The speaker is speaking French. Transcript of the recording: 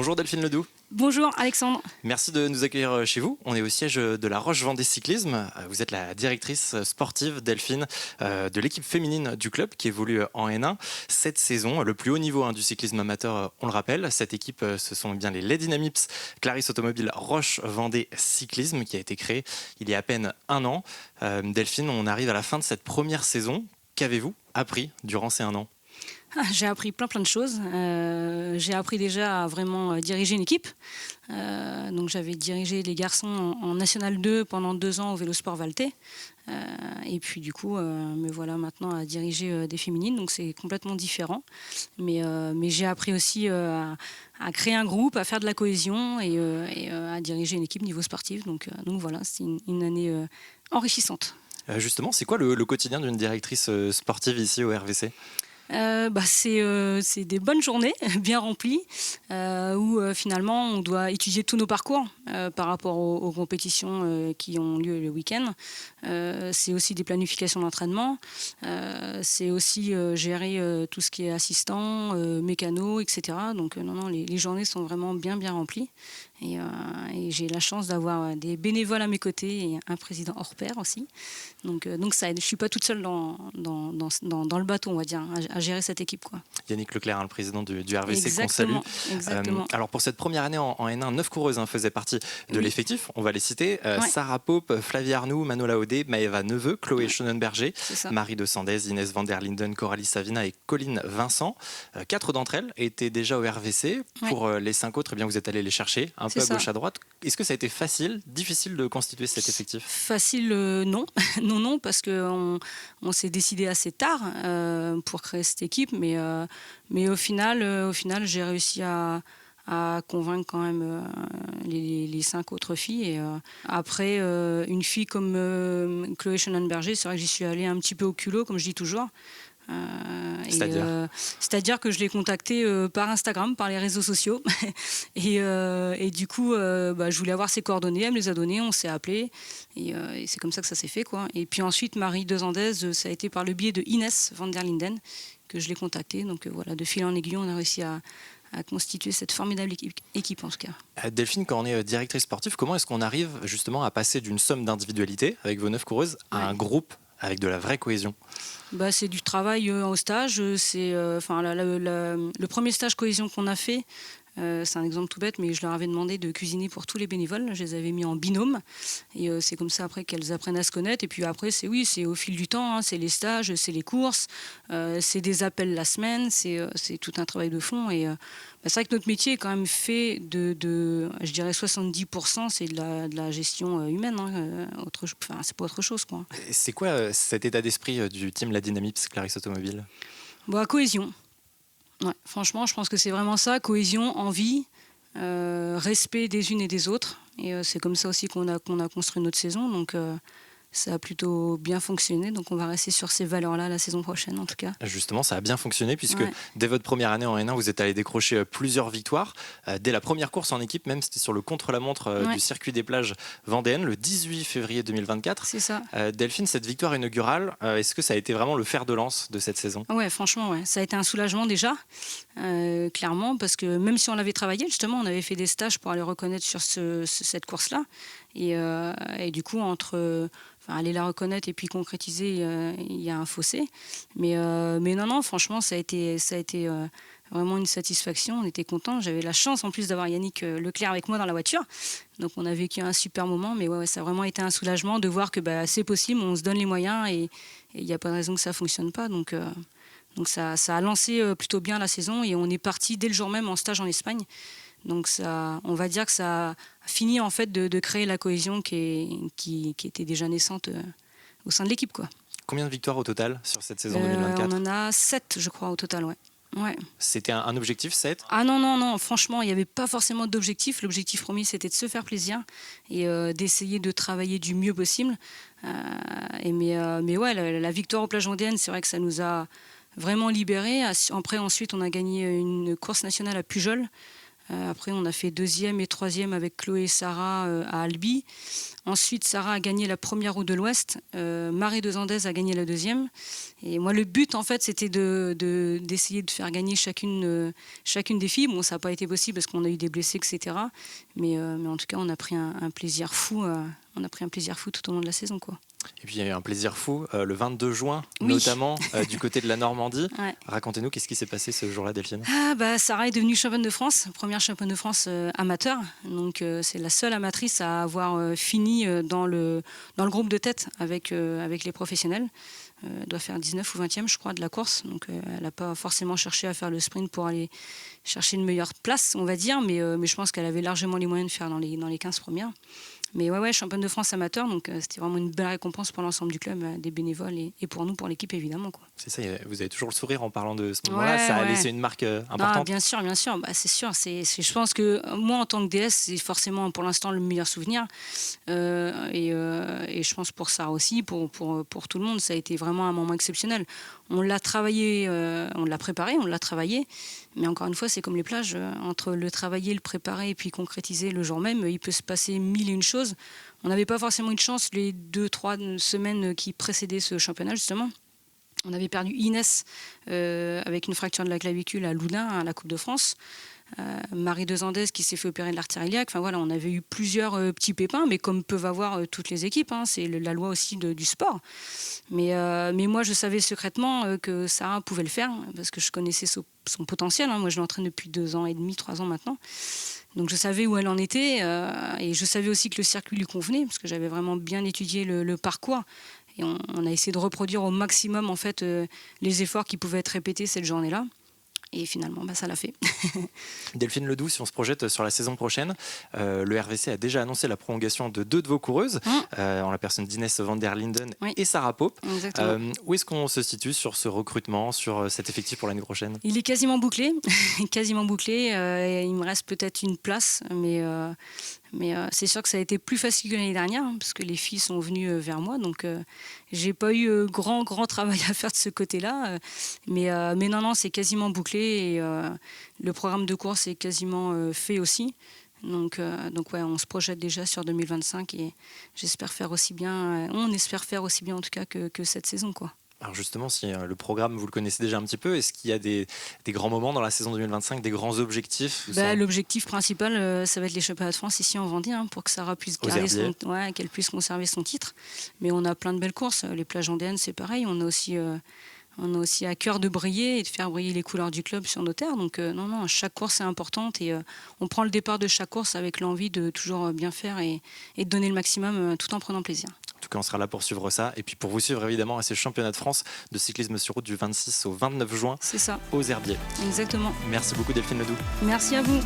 Bonjour Delphine Ledoux. Bonjour Alexandre. Merci de nous accueillir chez vous. On est au siège de la Roche-Vendée Cyclisme. Vous êtes la directrice sportive, Delphine, de l'équipe féminine du club qui évolue en N1. Cette saison, le plus haut niveau du cyclisme amateur, on le rappelle. Cette équipe, ce sont bien les Lady Namips Clarisse Automobile Roche-Vendée Cyclisme qui a été créée il y a à peine un an. Delphine, on arrive à la fin de cette première saison. Qu'avez-vous appris durant ces un an ? J'ai appris plein de choses. J'ai appris déjà à vraiment diriger une équipe. Donc j'avais dirigé les garçons en National 2 pendant 2 ans au Vélosport Valtais. Et puis du coup, me voilà maintenant à diriger des féminines. Donc c'est complètement différent. Mais j'ai appris aussi à créer un groupe, à faire de la cohésion et à diriger une équipe niveau sportif. Donc voilà, c'est une année enrichissante. Justement, c'est quoi le quotidien d'une directrice sportive ici au RVC ? C'est des bonnes journées bien remplies où finalement on doit étudier tous nos parcours par rapport aux compétitions qui ont lieu le week-end. C'est aussi des planifications d'entraînement. C'est aussi gérer tout ce qui est assistant, mécano, etc. Donc non, les journées sont vraiment bien remplies. Et j'ai la chance d'avoir des bénévoles à mes côtés et un président hors pair aussi. Donc ça aide. Je ne suis pas toute seule dans le bateau, on va dire, à gérer cette équipe, quoi. Yannick Leclerc, le président du RVC, Exactement, qu'on salue. Exactement. Alors pour cette première année en N1, 9 coureuses faisaient partie de l'effectif. On va les citer. Ouais. Sarah Pope, Flavie Arnoux, Manola Audet, Maëva Neveu, Chloé Schonenberger, C'est ça. Marie de Sandez, Inès van der Linden, Coralie Savina et Colline Vincent. 4 d'entre elles étaient déjà au RVC. Pour les 5 autres, eh bien, vous êtes allés les chercher un peu à gauche, à droite. Est-ce que ça a été facile, difficile de constituer cet effectif ? Facile, non. non, parce qu'on s'est décidé assez tard pour créer cette équipe, mais au final, j'ai réussi à convaincre quand même les 5 autres filles. Et après, une fille comme Chloé Schonenberger, c'est vrai que j'y suis allée un petit peu au culot, comme je dis toujours. C'est-à-dire que je l'ai contactée par Instagram, par les réseaux sociaux. et du coup, je voulais avoir ses coordonnées, elle me les a données, on s'est appelé. Et c'est comme ça que ça s'est fait, quoi. Et puis ensuite, Marie de Sandez, ça a été par le biais de Inès van der Linden que je l'ai contactée. Donc voilà, de fil en aiguille, on a réussi à constituer cette formidable équipe en tout cas. Delphine, quand on est directrice sportive, comment est-ce qu'on arrive justement à passer d'une somme d'individualité avec vos 9 coureuses à un groupe avec de la vraie cohésion ? C'est du travail au stage. C'est le premier stage cohésion qu'on a fait. C'est un exemple tout bête, mais je leur avais demandé de cuisiner pour tous les bénévoles. Je les avais mis en binôme. Et c'est comme ça après qu'elles apprennent à se connaître. Et puis après, c'est au fil du temps. C'est les stages, c'est les courses, c'est des appels la semaine, c'est tout un travail de fond. Et c'est vrai que notre métier est quand même fait de je dirais 70%, c'est de la gestion humaine. C'est pas autre chose, quoi. C'est quoi cet état d'esprit du team La Dynamips Clarisse Automobile ? Cohésion. Ouais, franchement, je pense que c'est vraiment ça, cohésion, envie, respect des unes et des autres. Et c'est comme ça aussi qu'on a construit notre saison. Donc ça a plutôt bien fonctionné. Donc on va rester sur ces valeurs-là la saison prochaine, en tout cas. Justement, ça a bien fonctionné puisque dès votre première année en N1, vous êtes allé décrocher plusieurs victoires. Dès la première course en équipe, même c'était sur le contre-la-montre du circuit des plages vendéennes, le 18 février 2024. C'est ça. Delphine, cette victoire inaugurale, est-ce que ça a été vraiment le fer de lance de cette saison ? Ouais, franchement, ça a été un soulagement déjà, clairement, parce que même si on l'avait travaillé, justement, on avait fait des stages pour aller reconnaître sur cette course-là. Et du coup, entre aller la reconnaître et puis concrétiser, il y a un fossé. Mais non, franchement, ça a été vraiment une satisfaction. On était contents. J'avais la chance en plus d'avoir Yannick Leclerc avec moi dans la voiture. Donc on a vécu un super moment. Mais ça a vraiment été un soulagement de voir que c'est possible, on se donne les moyens et il n'y a pas de raison que ça ne fonctionne pas. Donc ça a lancé plutôt bien la saison et on est parti dès le jour même en stage en Espagne. Donc on va dire que ça a fini en fait de créer la cohésion qui était déjà naissante au sein de l'équipe, quoi. Combien de victoires au total sur cette saison 2024 ? On en a 7, je crois, au total, ouais. C'était un objectif, 7 ? Ah non, franchement, il n'y avait pas forcément d'objectif. L'objectif premier, c'était de se faire plaisir et d'essayer de travailler du mieux possible. Mais la victoire aux plages vendéennes, c'est vrai que ça nous a vraiment libérés. Après, ensuite, on a gagné une course nationale à Pujol. Après, on a fait 2e et 3e avec Chloé et Sarah à Albi. Ensuite, Sarah a gagné la première route de l'Ouest. Marie de Zandez a gagné la 2e. Et moi, le but, en fait, c'était d'essayer de faire gagner chacune des filles. Bon, ça n'a pas été possible parce qu'on a eu des blessés, etc. Mais en tout cas, on a pris un plaisir fou. On a pris un plaisir fou tout au long de la saison, quoi. Et puis il y a eu un plaisir fou le 22 juin, Oui. notamment du côté de la Normandie. Ouais. Racontez-nous, qu'est-ce qui s'est passé ce jour-là, Delphine? Sarah est devenue championne de France, première championne de France amateur. Donc c'est la seule amatrice à avoir fini dans le groupe de tête avec les professionnels. Elle doit faire 19 ou 20e, je crois, de la course. Donc elle n'a pas forcément cherché à faire le sprint pour aller chercher une meilleure place, on va dire. Mais je pense qu'elle avait largement les moyens de faire dans les 15 premières. Mais ouais, championne de France amateur, donc c'était vraiment une belle récompense pour l'ensemble du club, des bénévoles et pour nous, pour l'équipe évidemment, quoi. C'est ça, vous avez toujours le sourire en parlant de ce moment-là, ça a laissé une marque importante. Bien sûr, c'est sûr. Je pense que moi, en tant que DS, c'est forcément pour l'instant le meilleur souvenir. Et je pense pour Sarah aussi, pour tout le monde, ça a été vraiment un moment exceptionnel. On l'a travaillé, on l'a préparé, on l'a travaillé. Mais encore une fois, c'est comme les plages. Entre le travailler, le préparer et puis concrétiser le jour même, il peut se passer mille et une choses. On n'avait pas forcément eu de chance les 2-3 semaines qui précédaient ce championnat, justement. On avait perdu Inès avec une fracture de la clavicule à Loudun, à la Coupe de France. Marie de Zandez qui s'est fait opérer de l'artère iliaque. Enfin voilà, on avait eu plusieurs petits pépins, mais comme peuvent avoir toutes les équipes, hein, c'est la loi aussi du sport. Mais moi, je savais secrètement que Sarah pouvait le faire parce que je connaissais son potentiel. Hein. Moi, je l'entraîne depuis 2 ans et demi, 3 ans maintenant. Donc je savais où elle en était et je savais aussi que le circuit lui convenait parce que j'avais vraiment bien étudié le parcours. Et on a essayé de reproduire au maximum en fait, les efforts qui pouvaient être répétés cette journée-là. Et finalement, ça l'a fait. Delphine Ledoux, si on se projette sur la saison prochaine, le RVC a déjà annoncé la prolongation de 2 de vos coureuses, en la personne d'Inès van der Linden et Sarah Pope. Où est-ce qu'on se situe sur ce recrutement, sur cet effectif pour l'année prochaine? Il est quasiment bouclé. Quasiment bouclé. Il me reste peut-être une place, mais c'est sûr que ça a été plus facile que l'année dernière, hein, parce que les filles sont venues vers moi. Donc, j'ai pas eu grand travail à faire de ce côté-là. Mais non, c'est quasiment bouclé. Et le programme de course est quasiment fait aussi. Donc ouais, on se projette déjà sur 2025 et j'espère faire aussi bien. On espère faire aussi bien en tout cas que cette saison, quoi. Alors justement, si le programme, vous le connaissez déjà un petit peu, est-ce qu'il y a des grands moments dans la saison 2025, des grands objectifs? L'objectif principal, ça va être les championnats de France ici en Vendée, hein, pour que Sarah puisse qu'elle puisse conserver son titre. Mais on a plein de belles courses. Les plages vendéennes, c'est pareil. On a aussi à cœur de briller et de faire briller les couleurs du club sur nos terres. Donc non, chaque course est importante et on prend le départ de chaque course avec l'envie de toujours bien faire et de donner le maximum tout en prenant plaisir. En tout cas, on sera là pour suivre ça. Et puis pour vous suivre évidemment à ces championnats de France de cyclisme sur route du 26 au 29 juin. C'est ça. Aux Herbiers. Exactement. Merci beaucoup Delphine Ledoux. Merci à vous.